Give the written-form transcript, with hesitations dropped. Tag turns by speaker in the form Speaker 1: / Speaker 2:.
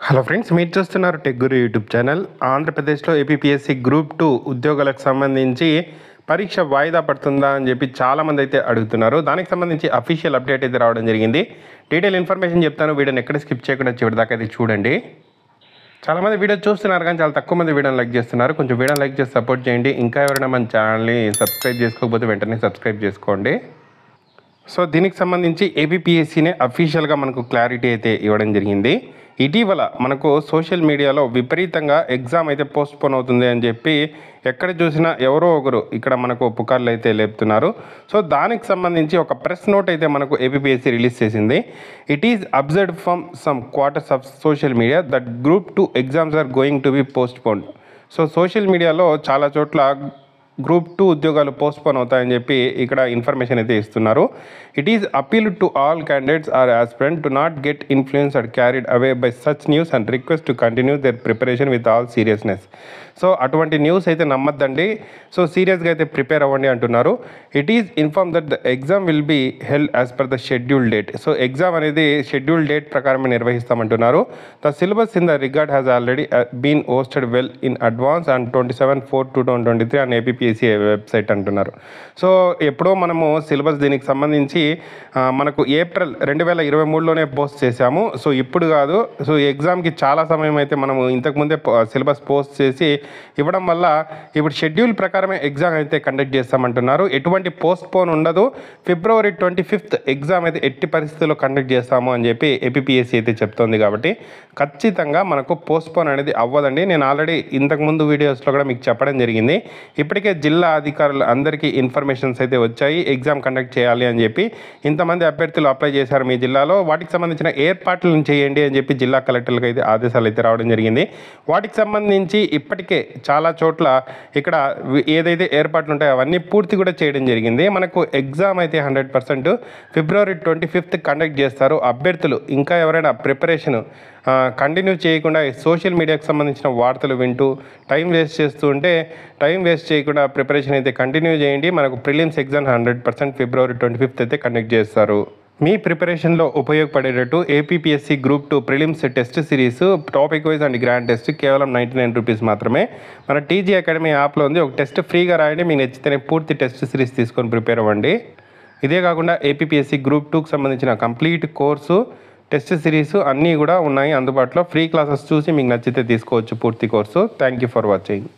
Speaker 1: Hello friends, మీరు చూస్తున్నారు tech గురు YouTube channel. ఆంధ్రప్రదేశ్లో ఏపీపీఎస్సీ గ్రూప్ 2 ఉద్యోగాలకు సంబంధించి పరీక్ష వాయిదా పడుతుందా అని చెప్పి చాలామంది అయితే అడుగుతున్నారు. దానికి సంబంధించి అఫీషియల్ అప్డేట్ అయితే రావడం జరిగింది. డీటెయిల్ ఇన్ఫర్మేషన్ చెప్తాను. వీడియోని ఎక్కడ స్కిప్ చేయకుండా చివరిదాకా అయితే చూడండి. చాలామంది వీడియో చూస్తున్నారు కానీ చాలా తక్కువ మంది వీడియోని లైక్ చేస్తున్నారు. కొంచెం వీడియోని లైక్ చేసి సపోర్ట్ చేయండి. ఇంకా ఎవరైనా మన ఛానల్ని సబ్స్క్రైబ్ చేసుకోకపోతే వెంటనే సబ్స్క్రైబ్ చేసుకోండి. సో దీనికి సంబంధించి ఏపీపీఎస్సీనే అఫీషియల్గా మనకు క్లారిటీ అయితే ఇవ్వడం జరిగింది. ఇటీవల మనకు సోషల్ మీడియాలో విపరీతంగా ఎగ్జామ్ అయితే పోస్ట్పోన్ అవుతుంది అని చెప్పి ఎక్కడ చూసినా ఎవరో ఒకరు ఇక్కడ మనకు పుకార్లు అయితే లేపుతున్నారు. సో దానికి సంబంధించి ఒక ప్రెస్ నోట్ అయితే మనకు ఏపీపీఎస్సీ రిలీజ్ చేసింది. It is observed from some quarters of social media that group 2 exams are going to be postponed. So social మీడియాలో చాలా చోట్ల గ్రూప్ 2 ఉద్యోగాలు పోస్ట్పోన్ అవుతాయని చెప్పి ఇక్కడ ఇన్ఫర్మేషన్ అయితే ఇస్తున్నారు. It is appeal to all candidates or aspirant to not get influenced carried away by such news and request to continue their preparation with all seriousness. So అటువంటి న్యూస్ అయితే నమ్మద్దండి. So సీరియస్గా అయితే ప్రిపేర్ అవ్వండి అంటున్నారు. It is inform that the exam will be held as per the schedule date. So exam అనేది schedule date ప్రకారమే నిర్వహిస్తామంటున్నారు. The syllabus in the regard has already been hosted well in advance and 27/4/2023 and APPSC website అంటున్నారు. So ఎప్పుడో మనము syllabus దీనికి సంబంధించి మనకు April 2023లోనే post చేశాము. సో ఇప్పుడు కాదు. సో ఎగ్జామ్కి చాలా సమయం అయితే మనము ఇంతకుముందే సిలబస్ పోస్ట్ చేసి ఇవ్వడం వల్ల ఇప్పుడు షెడ్యూల్ ప్రకారమే ఎగ్జామ్ అయితే కండక్ట్ చేస్తామంటున్నారు. ఎటువంటి పోస్ట్పోన్ ఉండదు. February 25th ఎగ్జామ్ అయితే ఎట్టి పరిస్థితుల్లో కండక్ట్ చేస్తాము అని చెప్పి ఏపీపీఎస్సీ అయితే చెప్తోంది. కాబట్టి ఖచ్చితంగా మనకు పోస్ట్పోన్ అనేది అవ్వదండి. నేను ఆల్రెడీ ఇంతకుముందు వీడియోస్లో కూడా మీకు చెప్పడం జరిగింది. ఇప్పటికే జిల్లా అధికారులు అందరికీ ఇన్ఫర్మేషన్స్ అయితే వచ్చాయి ఎగ్జామ్ కండక్ట్ చేయాలి అని చెప్పి. ఇంతమంది అభ్యర్థులు అప్లై చేశారు మీ జిల్లాలో, వాటికి సంబంధించిన ఏర్పాట్లను చేయండి అని చెప్పి జిల్లా కలెక్టర్లకు అయితే ఆదేశాలు అయితే రావడం జరిగింది. వాటికి సంబంధించి ఇప్పటికే చాలా చోట్ల ఇక్కడ ఏదైతే ఏర్పాట్లు ఉంటాయో అవన్నీ పూర్తి కూడా చేయడం జరిగింది. మనకు ఎగ్జామ్ అయితే 100% February 25th కండక్ట్ చేస్తారు. అభ్యర్థులు ఇంకా ఎవరైనా ప్రిపరేషన్ కంటిన్యూ చేయకుండా సోషల్ మీడియాకి సంబంధించిన వార్తలు వింటూ టైం వేస్ట్ చేస్తూ ఉంటే టైం వేస్ట్ చేయకుండా ప్రిపరేషన్ అయితే కంటిన్యూ చేయండి. మనకు ప్రిలిమ్స్ ఎగ్జామ్ 100% February 25th అయితే కండక్ట్ చేస్తారు. మీ ప్రిపరేషన్లో ఉపయోగపడేటట్టు APPSC group 2 prelims test series topic wise and grand test కేవలం 99 రూపీస్ మాత్రమే. మన టీజీ అకాడమీ యాప్లో ఉంది. ఒక టెస్ట్ ఫ్రీగా రాయండి. మీకు నచ్చితేనే పూర్తి టెస్ట్ సిరీస్ తీసుకొని ప్రిపేర్ అవ్వండి. ఇదే కాకుండా ఏపీపీఎస్సీ గ్రూప్ 2కి సంబంధించిన కంప్లీట్ కోర్సు, టెస్ట్ సిరీస్ అన్నీ కూడా ఉన్నాయి అందుబాటులో. ఫ్రీ క్లాసెస్ చూసి మీకు నచ్చితే తీసుకోవచ్చు పూర్తి course. Thank you for watching.